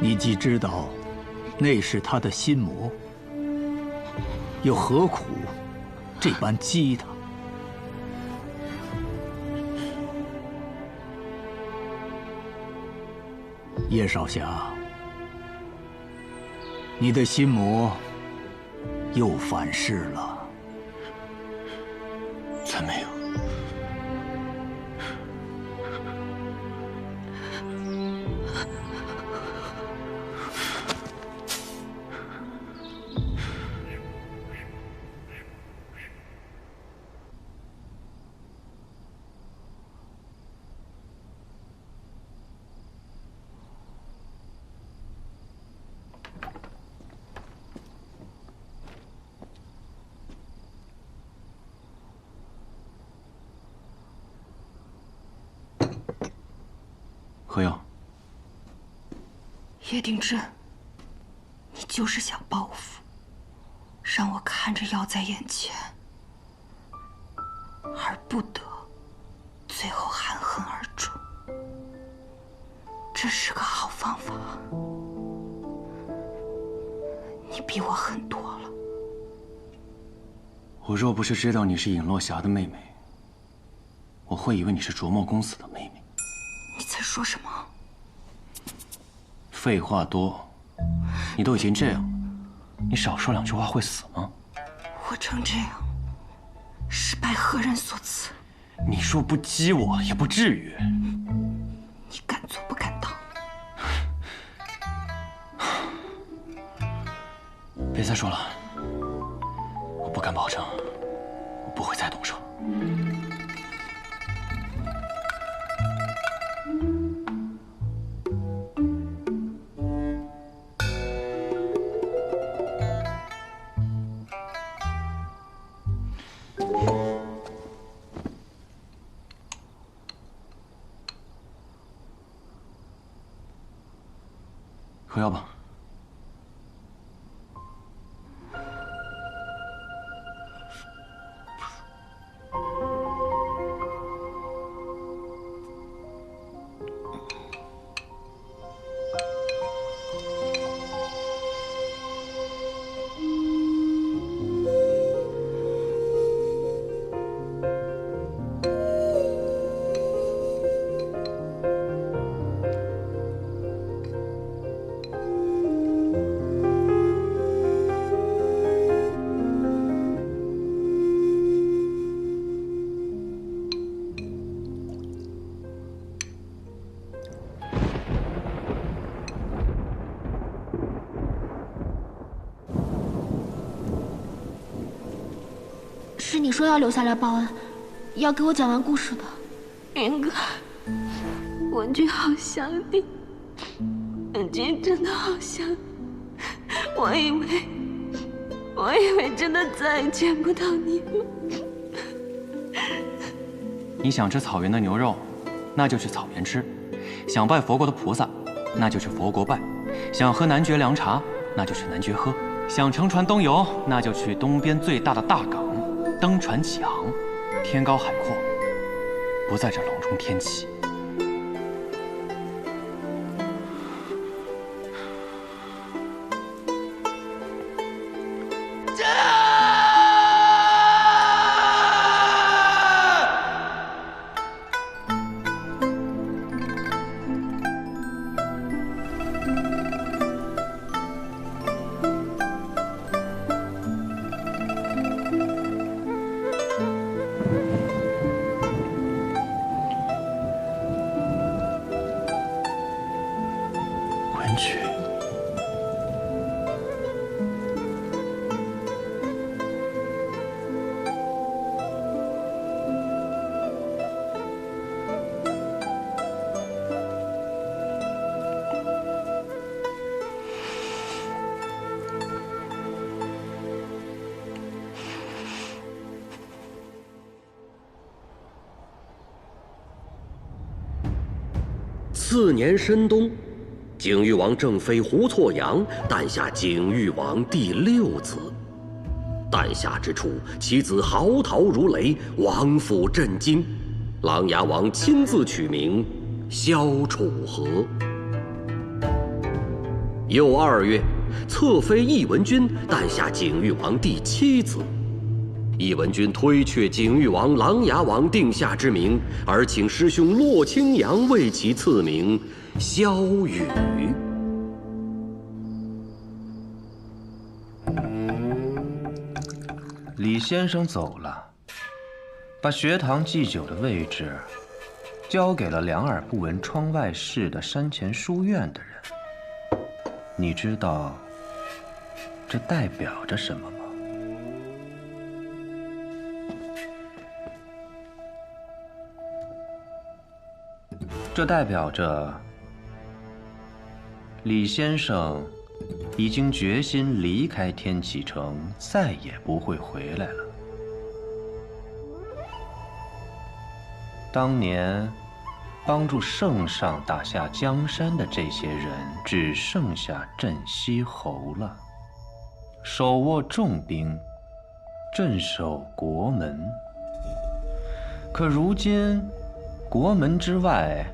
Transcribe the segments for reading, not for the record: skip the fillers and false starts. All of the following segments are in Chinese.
你既知道那是他的心魔，又何苦这般激他？叶少侠，你的心魔又反噬了。才没有。 何耀，叶鼎真，你就是想报复，让我看着要在眼前，而不得最后含恨而终。这是个好方法，你比我狠多了。我若不是知道你是尹落霞的妹妹，我会以为你是卓墨公子的妹妹。 你在说什么？废话多！你都已经这样了，你少说两句话会死吗？我成这样，是拜何人所赐？你说不激我也不至于。你敢做不敢当？别再说了，我不敢保证，我不会再动手。 喝药吧。你说要留下来报恩，要给我讲完故事的。云哥，文君好想你，文君真的好想你。我以为真的再也见不到你了。你想吃草原的牛肉，那就去草原吃；想拜佛国的菩萨，那就去佛国拜；想喝男爵凉茶，那就去男爵喝；想乘船东游，那就去东边最大的大港，登船起航。天高海阔，不在这笼中天起。文曲，次年申冬，景裕王正妃胡错阳诞下景裕王第6子。诞下之初，其子嚎啕如雷，王府震惊。琅琊王亲自取名萧楚河。又2月，侧妃懿文君诞下景裕王第7子。懿文君推却景裕王琅琊王定下之名，而请师兄骆青阳为其赐名萧雨。李先生走了，把学堂祭酒的位置交给了两耳不闻窗外事的山前书院的人。你知道这代表着什么吗？这代表着李先生已经决心离开天启城，再也不会回来了。当年帮助圣上打下江山的这些人，只剩下镇西侯了，手握重兵，镇守国门。可如今，国门之外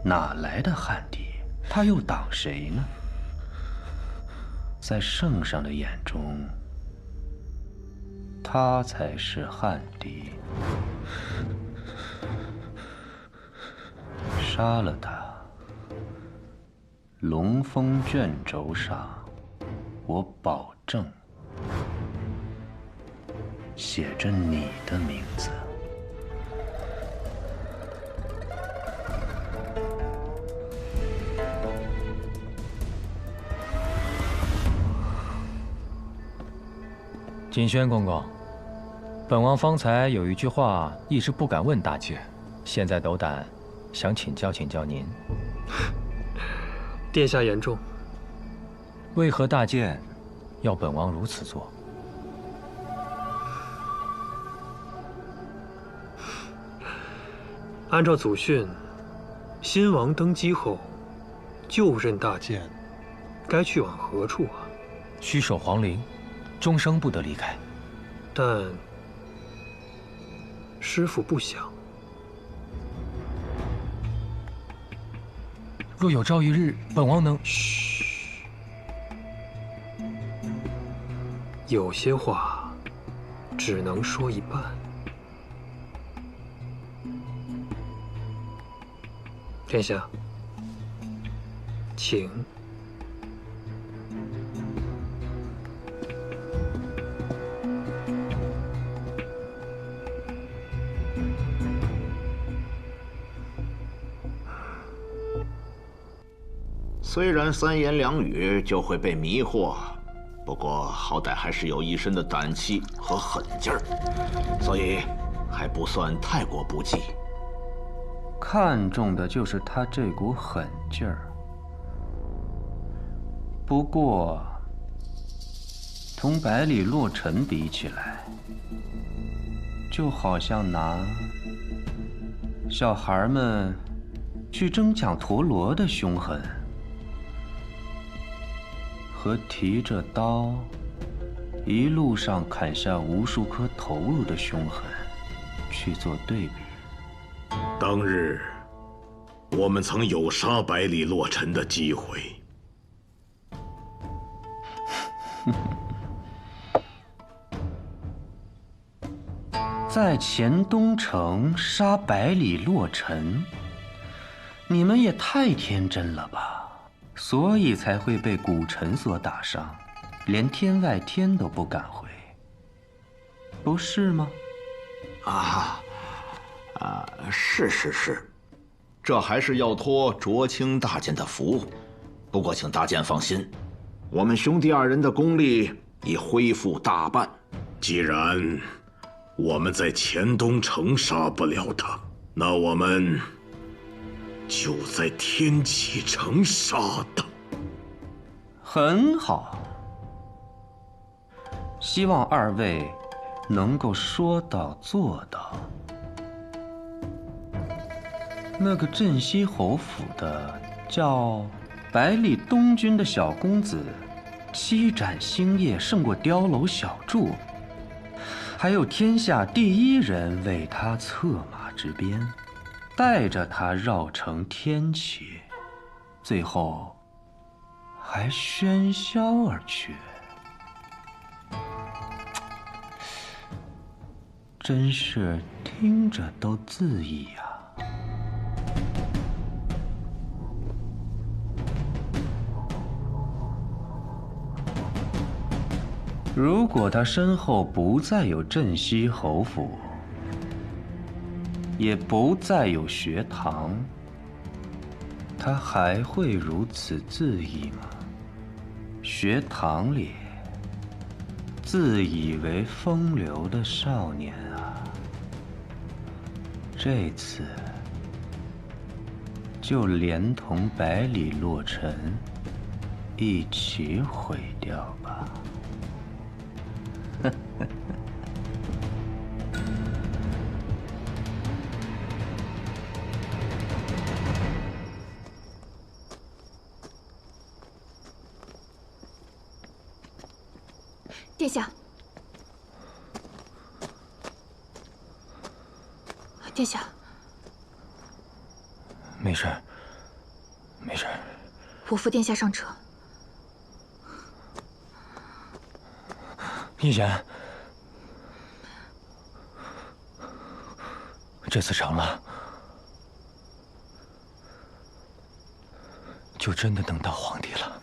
哪来的汉敌？他又挡谁呢？在圣上的眼中，他才是汉敌。杀了他，龙峰卷轴上，我保证写着你的名字。锦轩公公，本王方才有一句话一直不敢问大姐，现在斗胆想请教请教您。殿下言重。为何大剑要本王如此做？按照祖训，新王登基后就任大剑，该去往何处啊？须守皇陵，终生不得离开。但师父不想。若有朝一日，本王能……嘘，有些话只能说一半。殿下，请。虽然三言两语就会被迷惑，不过好歹还是有一身的胆气和狠劲儿，所以还不算太过不济。看重的就是他这股狠劲儿。不过，同百里洛尘比起来，就好像拿小孩们去争抢陀螺的凶狠，和提着刀一路上砍下无数颗头颅的凶狠去做对比。当日，我们曾有杀百里洛尘的机会。在黔东城杀百里洛尘，你们也太天真了吧！所以才会被古尘所打伤，连天外天都不敢回，不是吗？是，这还是要托卓清大剑的福。不过请大剑放心，我们兄弟二人的功力已恢复大半。既然我们在黔东城杀不了他，那我们就在天启城杀他。很好，希望二位能够说到做到。那个镇西侯府的叫百里东军的小公子，七斩星夜胜过碉楼小筑，还有天下第一人为他策马执鞭，带着他绕城天启，最后还喧嚣而去，真是听着都恣意呀。如果他身后不再有镇西侯府，也不再有学堂，他还会如此恣意吗？学堂里自以为风流的少年啊，这次就连同百里洛尘一起毁掉吧。殿下，殿下，没事，没事。我扶殿下上车。一言，这次成了，就真的能当皇帝了。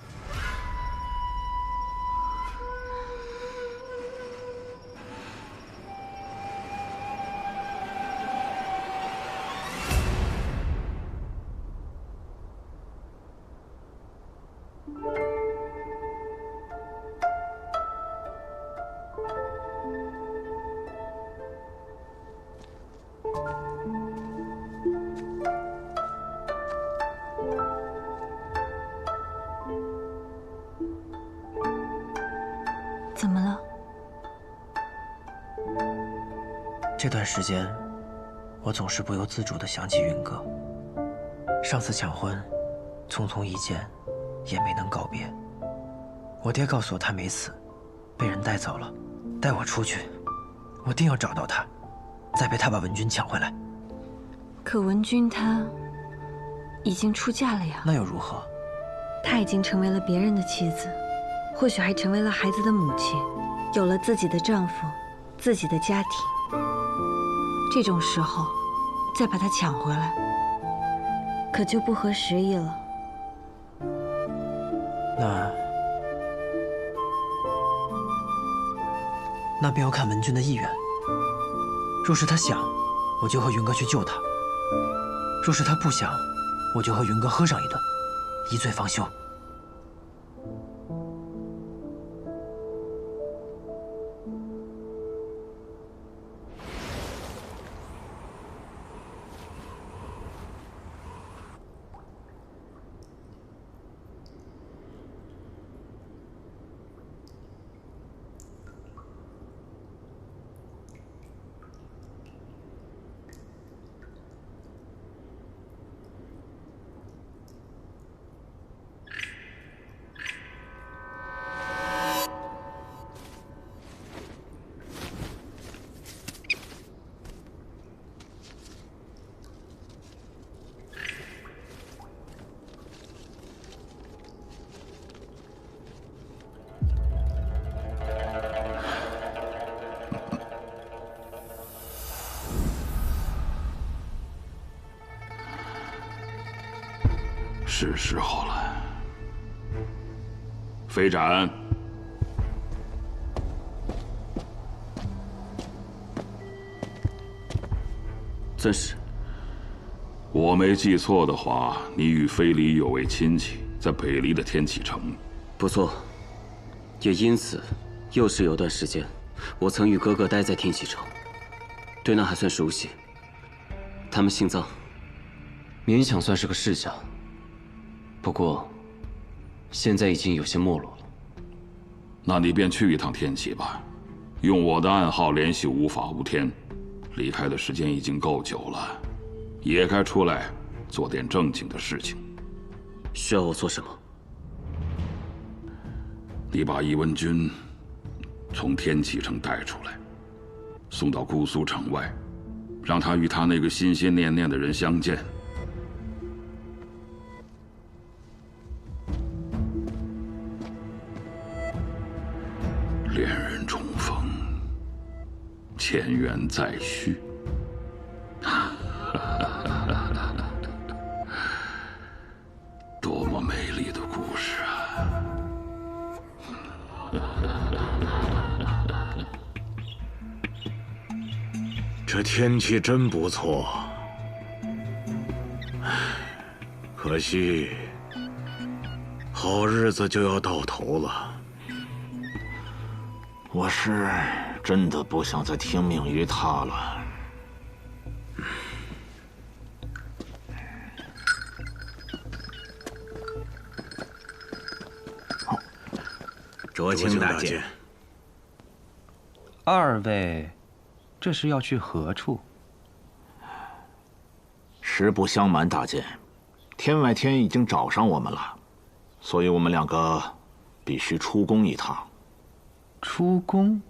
怎么了？这段时间，我总是不由自主地想起云哥。上次抢婚，匆匆一见，也没能告别。我爹告诉我他没死，被人带走了，带我出去，我定要找到他，再陪他把文君抢回来。可文君她已经出嫁了呀。那又如何？她已经成为了别人的妻子，或许还成为了孩子的母亲，有了自己的丈夫，自己的家庭。这种时候，再把她抢回来，可就不合时宜了。那便要看文君的意愿。若是他想，我就和云哥去救他；若是他不想，我就和云哥喝上一顿，一醉方休。是时候了。飞斩，尊师，我没记错的话，你与非离有位亲戚，在北离的天启城。不错，也因此，又是有段时间，我曾与哥哥待在天启城，对那还算熟悉。他们姓臧，勉强算是个世家，不过，现在已经有些没落了。那你便去一趟天启吧，用我的暗号联系无法无天。离开的时间已经够久了，也该出来做点正经的事情。需要我做什么？你把易文君从天启城带出来，送到姑苏城外，让他与他那个心心念念的人相见。恋人重逢，前缘再续。多么美丽的故事啊！这天气真不错，可惜好日子就要到头了。我是真的不想再听命于他了。卓清大剑，二位，这是要去何处？实不相瞒，大剑，天外天已经找上我们了，所以我们两个必须出宫一趟。出宫，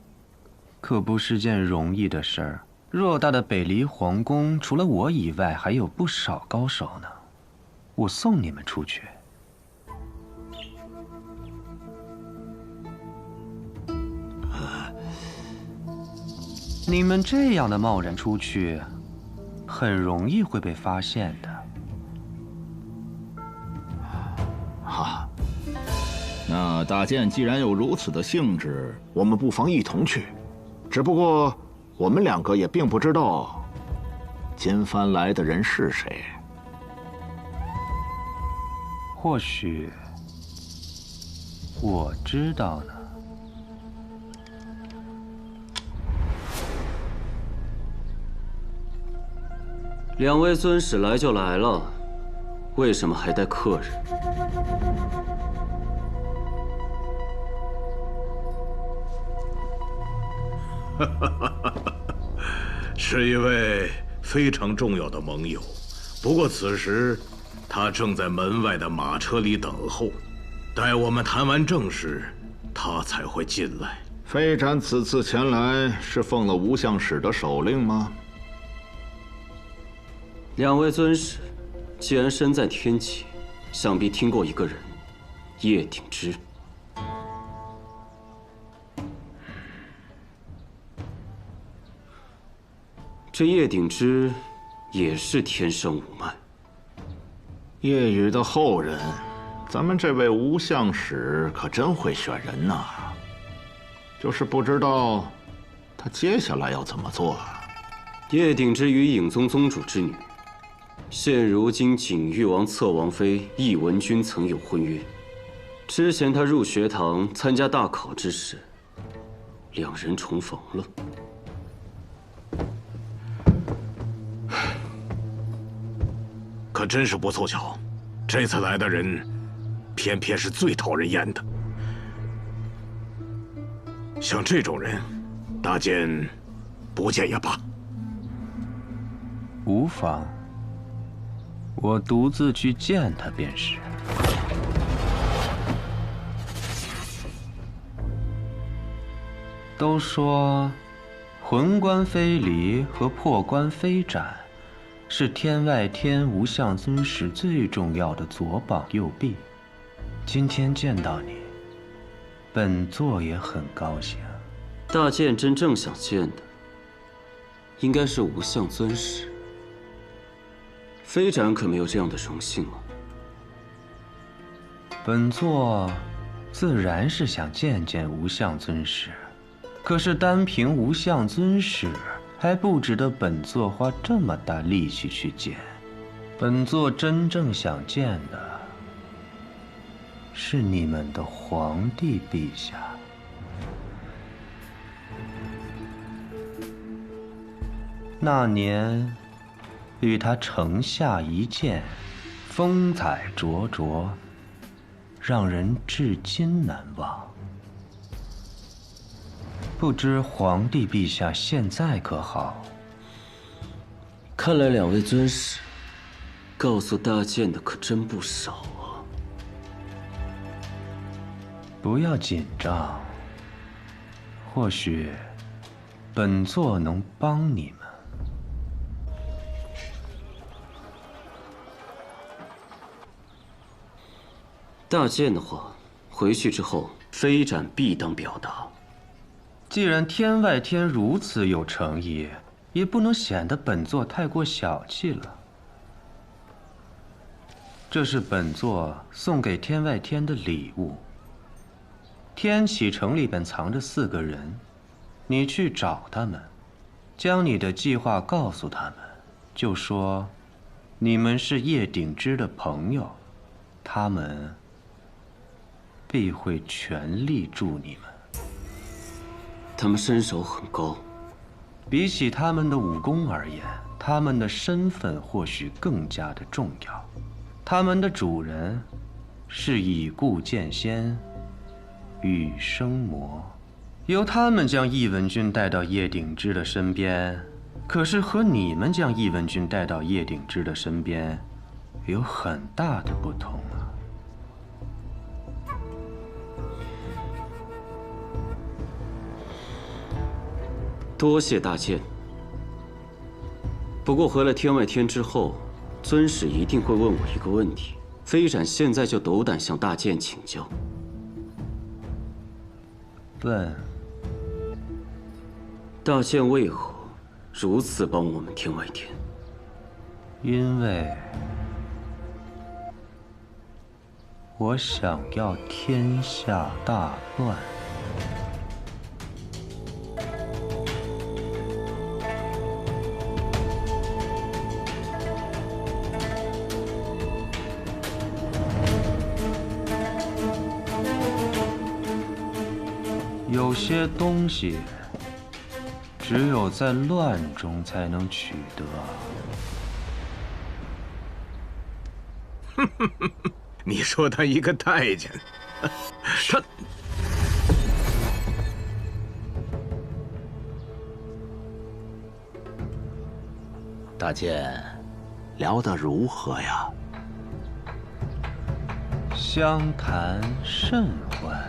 可不是件容易的事儿。偌大的北离皇宫，除了我以外，还有不少高手呢。我送你们出去。你们这样的贸然出去，很容易会被发现的。哈，那大剑既然有如此的兴致，我们不妨一同去。只不过我们两个也并不知道今番来的人是谁。或许我知道呢。两位尊使来就来了，为什么还带客人？是一位非常重要的盟友，不过此时他正在门外的马车里等候，待我们谈完正事，他才会进来。飞斩此次前来是奉了吴相使的手令吗？两位尊使，既然身在天启，想必听过一个人，叶鼎之。这叶鼎之也是天生五脉。叶羽的后人，咱们这位吴相使可真会选人呐。就是不知道他接下来要怎么做啊。叶鼎之与影宗宗主之女，现如今景裕王侧王妃易文君曾有婚约。之前他入学堂参加大考之时，两人重逢了。可真是不凑巧，这次来的人，偏偏是最讨人厌的。像这种人，大剑不见也罢。无妨，我独自去见他便是。都说，魂关飞离和破关飞斩，是天外天无相尊使最重要的左膀右臂。今天见到你，本座也很高兴。大剑真正想见的，应该是无相尊使。飞斩可没有这样的荣幸啊。本座自然是想见见无相尊师，可是单凭无相尊师还不值得本座花这么大力气去见。本座真正想见的是你们的皇帝陛下。那年与他城下一见，风采灼灼，让人至今难忘。不知皇帝陛下现在可好？看来两位尊师告诉大剑的可真不少啊。不要紧张，或许本座能帮你们。大剑的话，回去之后飞斩必当表达。既然天外天如此有诚意，也不能显得本座太过小气了。这是本座送给天外天的礼物。天启城里边藏着4个人，你去找他们，将你的计划告诉他们，就说你们是叶鼎之的朋友，他们必会全力助你们。他们身手很高，比起他们的武功而言，他们的身份或许更加的重要。他们的主人是已故剑仙羽生魔，由他们将易文君带到叶鼎之的身边，可是和你们将易文君带到叶鼎之的身边有很大的不同啊。多谢大剑。不过回了天外天之后，尊师一定会问我一个问题：飞斩现在就斗胆向大剑请教。问。大剑为何如此帮我们天外天？因为我想要天下大乱。有些东西只有在乱中才能取得。你说他一个太监，他大剑聊得如何呀？相谈甚欢。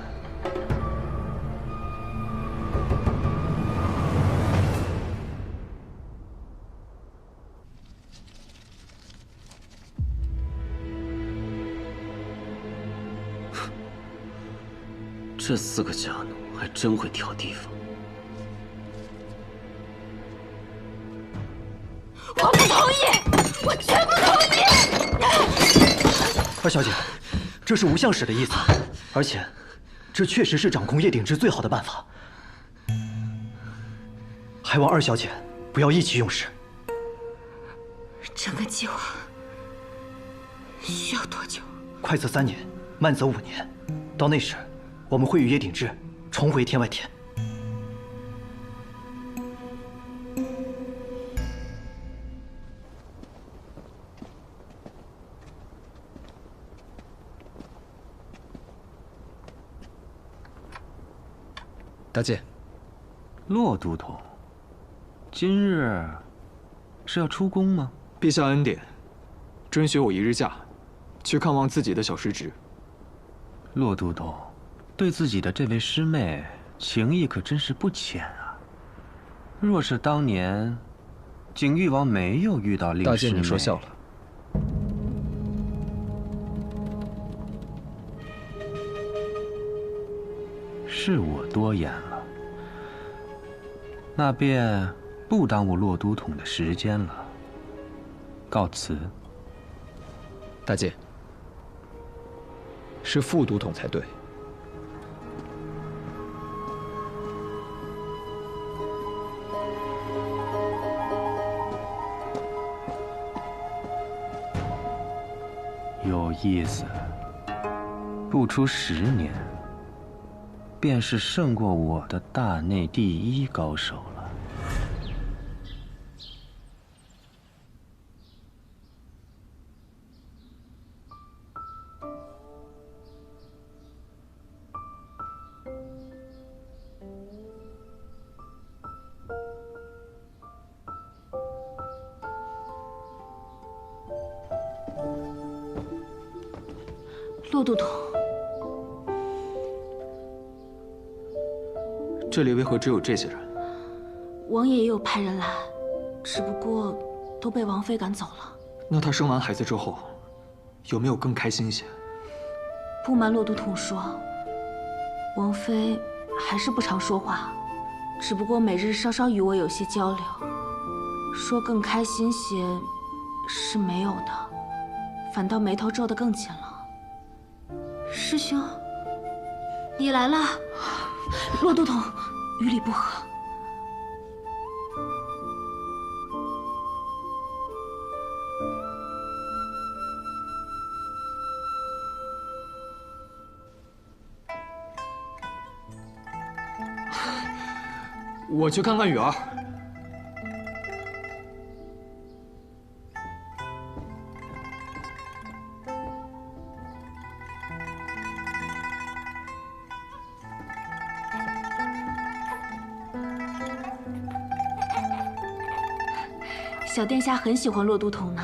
这4个家奴还真会挑地方。我不同意，我绝不同意！二小姐，这是无相使的意思，而且，这确实是掌控叶鼎之最好的办法。还望二小姐不要意气用事。整个计划需要多久？快则3年，慢则5年。到那时，我们会与叶鼎之重回天外天。大剑，骆都统，今日是要出宫吗？陛下恩典，准许我1日假，去看望自己的小师侄。骆都统对自己的这位师妹情谊可真是不浅啊。若是当年景玉王没有遇到令师妹，大剑，你说笑了。是我多言了，那便不耽误骆都统的时间了。告辞。大剑，是副都统才对。有意思，不出10年，便是胜过我的大内第一高手了。骆都统，这里为何只有这些人？王爷也有派人来，只不过都被王妃赶走了。那她生完孩子之后，有没有更开心些？不瞒骆都统说，王妃还是不常说话，只不过每日稍稍与我有些交流。说更开心些是没有的，反倒眉头皱得更紧了。师兄，你来了。骆都统，与理不合。我去看看雨儿。小殿下很喜欢骆都统呢。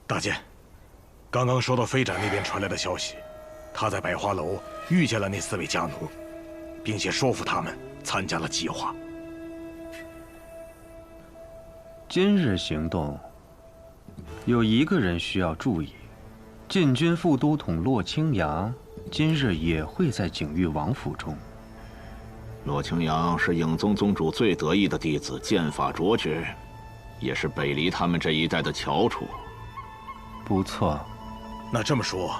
大监，刚刚收到飞展那边传来的消息，他在百花楼遇见了那4位家奴，并且说服他们参加了计划。今日行动，有一个人需要注意：禁军副都统骆青阳今日也会在景玉王府中。骆青阳是影宗宗主最得意的弟子，剑法卓绝，也是北离他们这一带的翘楚。不错。那这么说，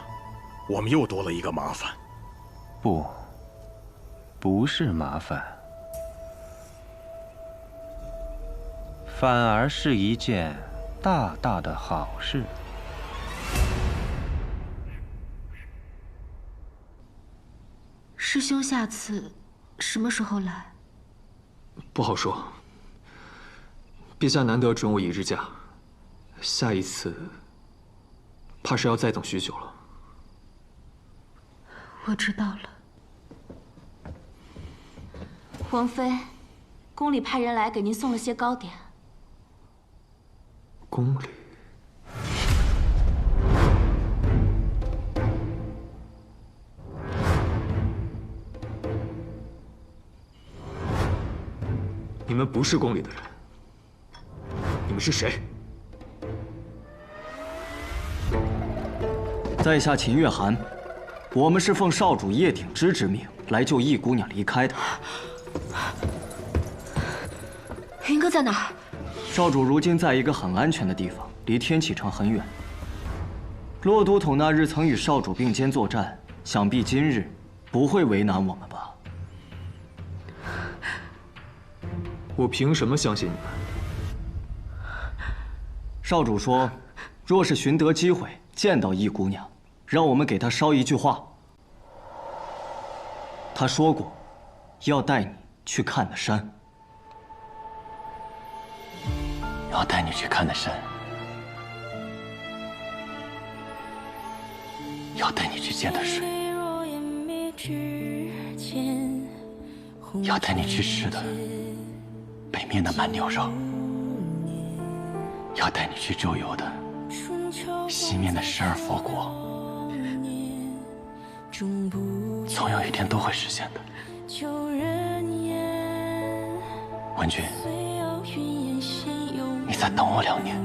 我们又多了一个麻烦。不是麻烦，反而是一件大大的好事。师兄下次什么时候来？不好说。陛下难得准我1日假，下一次怕是要再等许久了。我知道了。王妃，宫里派人来给您送了些糕点。宫里？你们不是宫里的人，你们是谁？在下秦月寒，我们是奉少主叶鼎之之命来救易姑娘离开的。云哥在哪儿？少主如今在一个很安全的地方，离天启城很远。骆都统那日曾与少主并肩作战，想必今日不会为难我们吧？我凭什么相信你们？少主说，若是寻得机会见到易姑娘，让我们给她捎一句话。她说过，要带你去看的山。要带你去看的山，要带你去见的水，要带你去吃的北面的蛮牛肉，要带你去周游的西面的12佛国，总有一天都会实现的。文君，你再等我2年。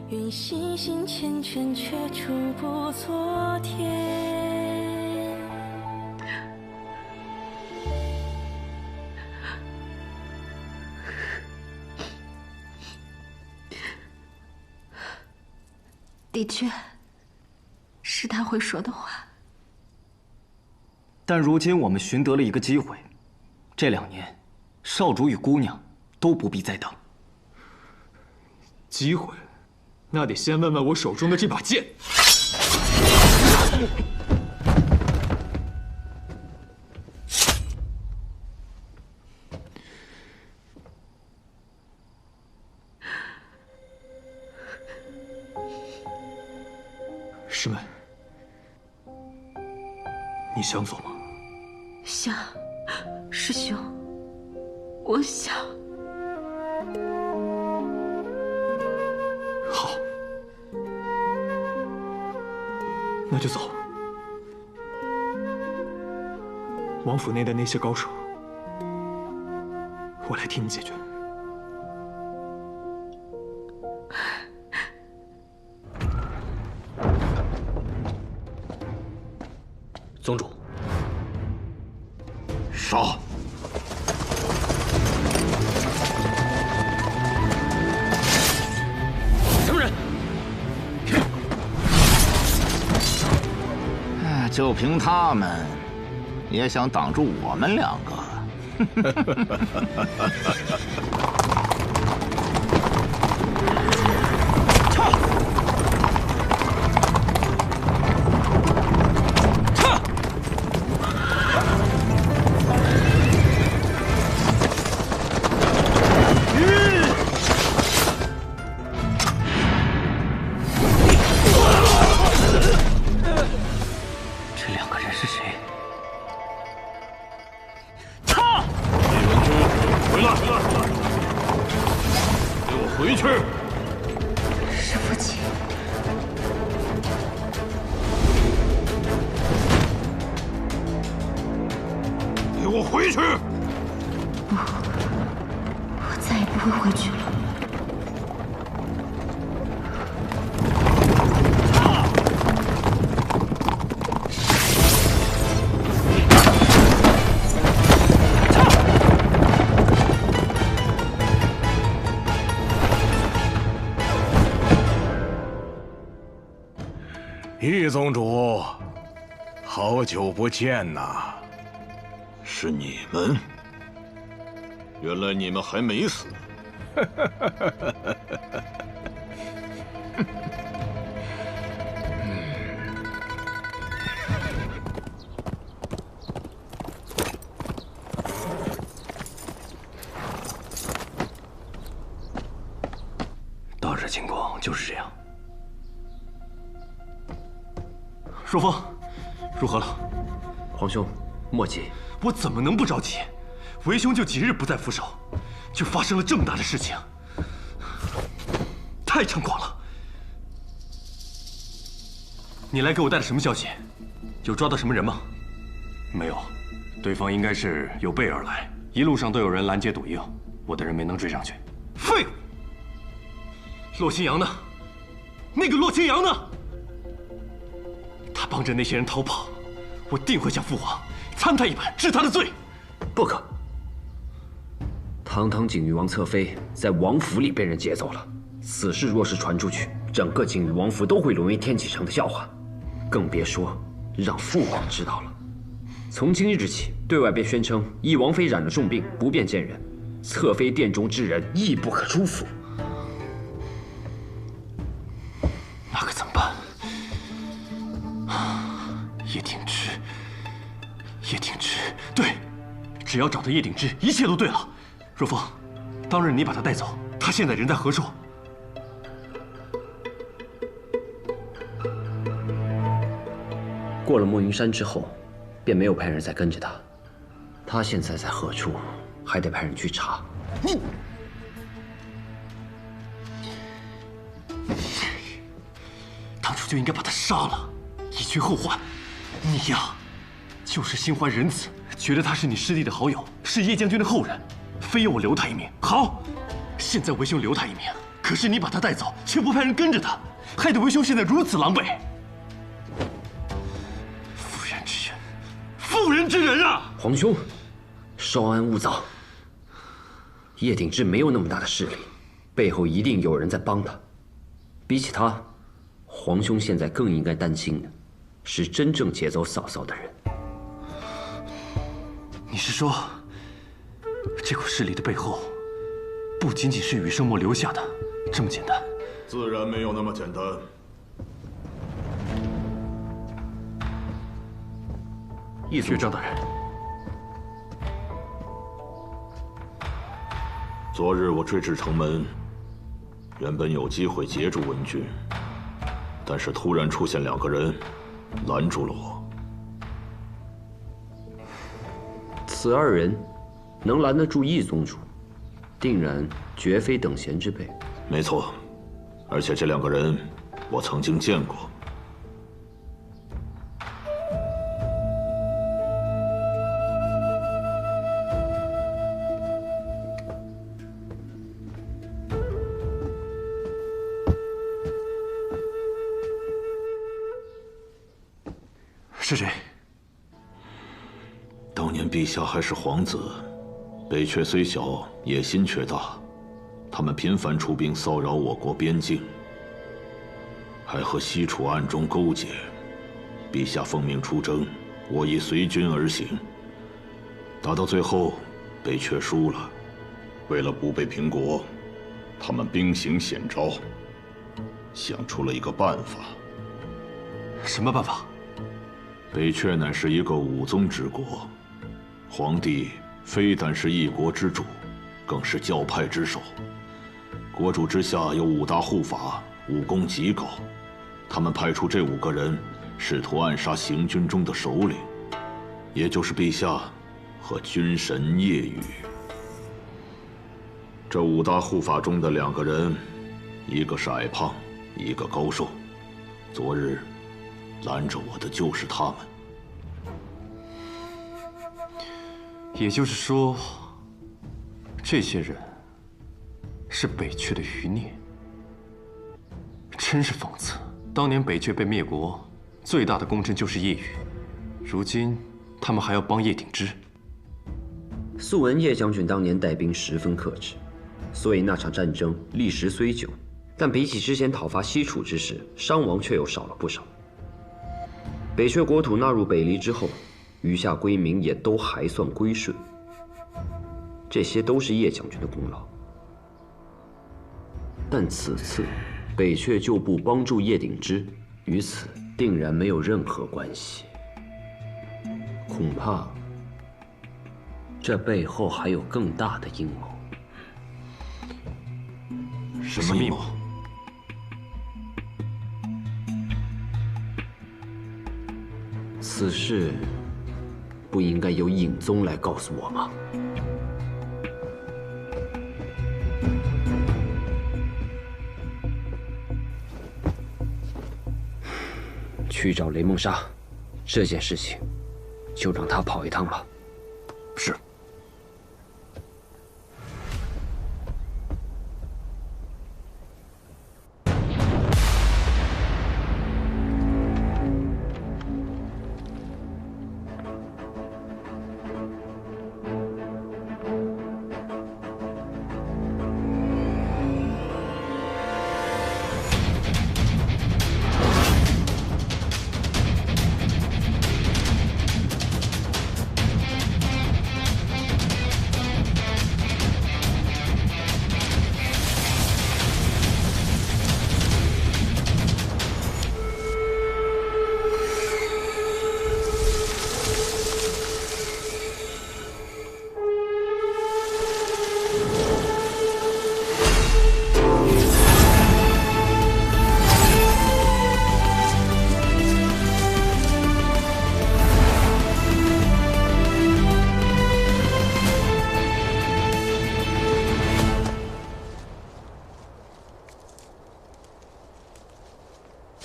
愿星星缱绻，却触不昨天。的确，是他会说的话。但如今我们寻得了一个机会，这2年，少主与姑娘都不必再等。机会，那得先问问我手中的这把剑。师妹，你想走吗？想，师兄，我想。好，那就走。王府内的那些高手，我来替你解决。宗主，杀！什么人？就凭他们，也想挡住我们2个？易宗主，好久不见呐！是你们？原来你们还没死。当时情况就是这样。若风，如何了？皇兄，莫急。我怎么能不着急？为兄就几日不在副手，就发生了这么大的事情，太猖狂了！你来给我带了什么消息？有抓到什么人吗？没有，对方应该是有备而来，一路上都有人拦截堵应，我的人没能追上去。废物！洛清扬呢？那个洛清扬呢？他帮着那些人逃跑，我定会向父皇参他一本，治他的罪。不可！堂堂景玉王侧妃在王府里被人劫走了，此事若是传出去，整个景玉王府都会沦为天启城的笑话，更别说让父皇知道了。从今日起，对外便宣称懿王妃染了重病，不便见人，侧妃殿中之人亦不可出府。那可怎么办？叶挺之，叶挺之，对，只要找到叶挺之，一切都对了。若风，当日你把他带走，他现在人在何处？过了墨云山之后，便没有派人再跟着他。他现在在何处，还得派人去查。你，当初就应该把他杀了，以绝后患。你呀，就是心怀仁慈，觉得他是你师弟的好友，是叶将军的后人，非要我留他一命。好，现在为兄留他一命，可是你把他带走，却不派人跟着他，害得为兄现在如此狼狈。妇人之仁，妇人之仁啊！皇兄，稍安勿躁。叶鼎之没有那么大的势力，背后一定有人在帮他。比起他，皇兄现在更应该担心的是真正劫走嫂嫂的人。你是说，这股势力的背后，不仅仅是羽生墨留下的这么简单？自然没有那么简单。学长大人，昨日我追至城门，原本有机会截住文君，但是突然出现2个人，拦住了我。此2人能拦得住易宗主，定然绝非等闲之辈。没错，而且这2个人我曾经见过。是谁？当年陛下还是皇子，北阙虽小，野心却大。他们频繁出兵骚扰我国边境，还和西楚暗中勾结。陛下奉命出征，我亦随军而行。打到最后，北阙输了。为了不被平国，他们兵行险招，想出了一个办法。什么办法？北阙乃是一个武宗之国，皇帝非但是一国之主，更是教派之首。国主之下有5大护法，武功极高。他们派出这5个人，试图暗杀行军中的首领，也就是陛下和军神夜雨。这5大护法中的2个人，一个是矮胖，一个高瘦。昨日拦着我的就是他们。也就是说，这些人是北阙的余孽。真是讽刺！当年北阙被灭国，最大的功臣就是叶羽，如今他们还要帮叶鼎之。素闻叶将军当年带兵十分克制，所以那场战争历时虽久，但比起之前讨伐西楚之时，伤亡却又少了不少。北阙国土纳入北黎之后，余下归民也都还算归顺，这些都是叶将军的功劳。但此次北阙旧部帮助叶鼎之，与此定然没有任何关系。恐怕这背后还有更大的阴谋。什么密谋？此事不应该由尹宗来告诉我吗？去找雷梦莎，这件事情就让他跑一趟吧。是。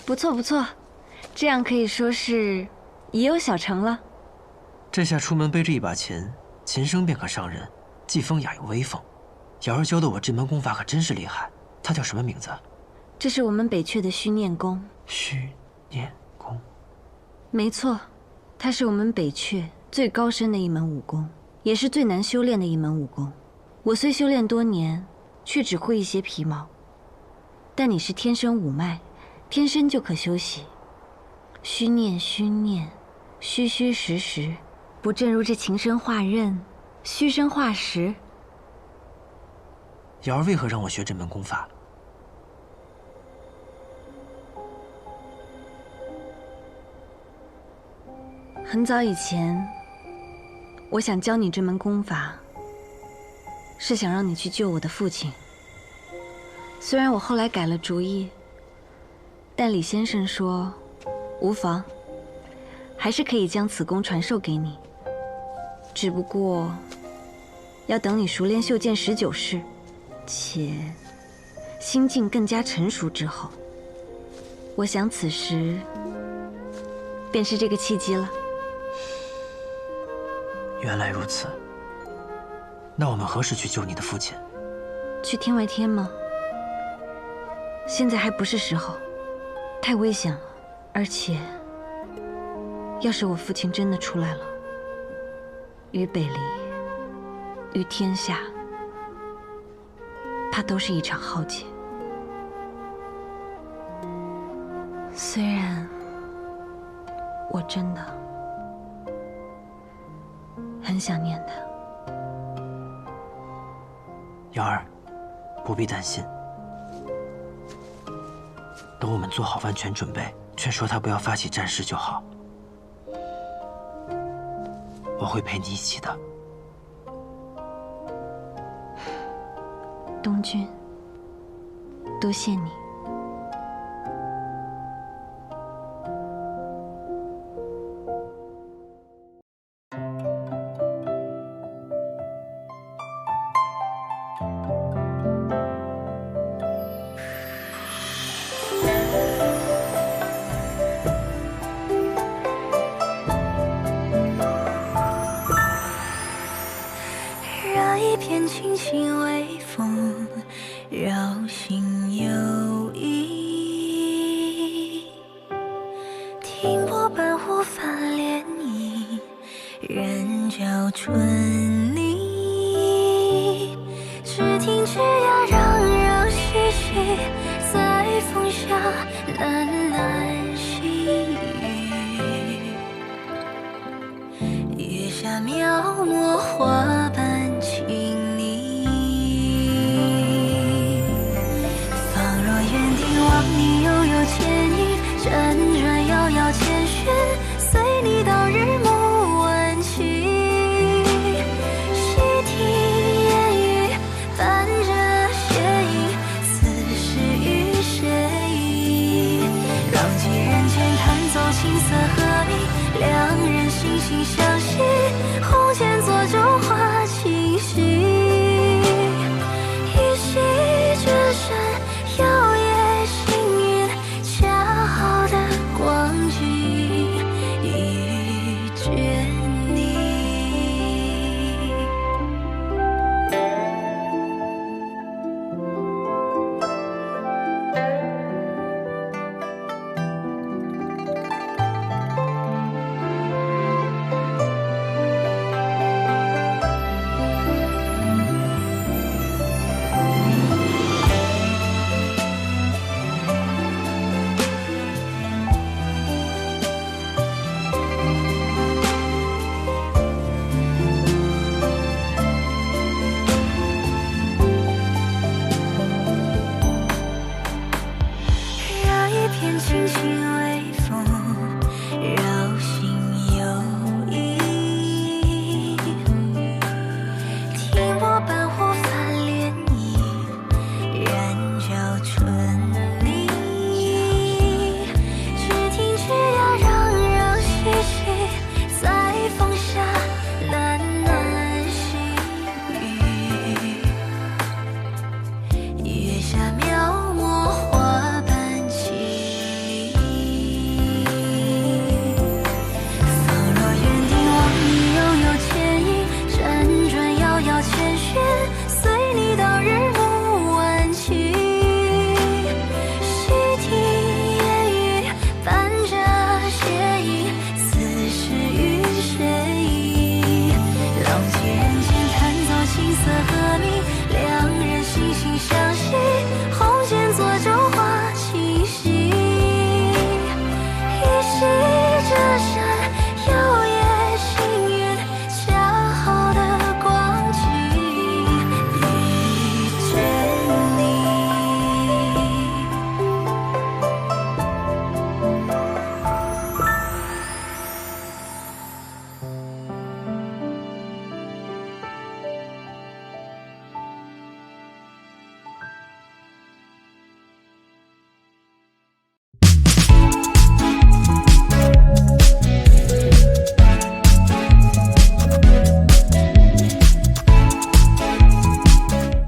不错不错，这样可以说是已有小成了。这下出门背着一把琴，琴声便可伤人，既风雅又威风。瑶儿教的我这门功法可真是厉害，他叫什么名字？这是我们北阙的虚念宫。虚念宫。没错，它是我们北阙最高深的一门武功，也是最难修炼的一门武功。我虽修炼多年，却只会一些皮毛。但你是天生五脉，天生就可修习。虚念，虚念，虚虚实实，不正如这情生化刃，虚生化实。瑶儿为何让我学这门功法？很早以前，我想教你这门功法，是想让你去救我的父亲。虽然我后来改了主意，但李先生说无妨，还是可以将此功传授给你。只不过要等你熟练袖剑19式，且心境更加成熟之后。我想此时便是这个契机了。原来如此，那我们何时去救你的父亲？去天外天吗？现在还不是时候，太危险了。而且，要是我父亲真的出来了，于北离，于天下，怕都是一场浩劫。虽然我真的很想念他。瑶儿，不必担心。等我们做好万全准备，劝说他不要发起战事就好。我会陪你一起的。东君，多谢你。轻轻微风绕心游弋，听波般忽泛涟漪，人教春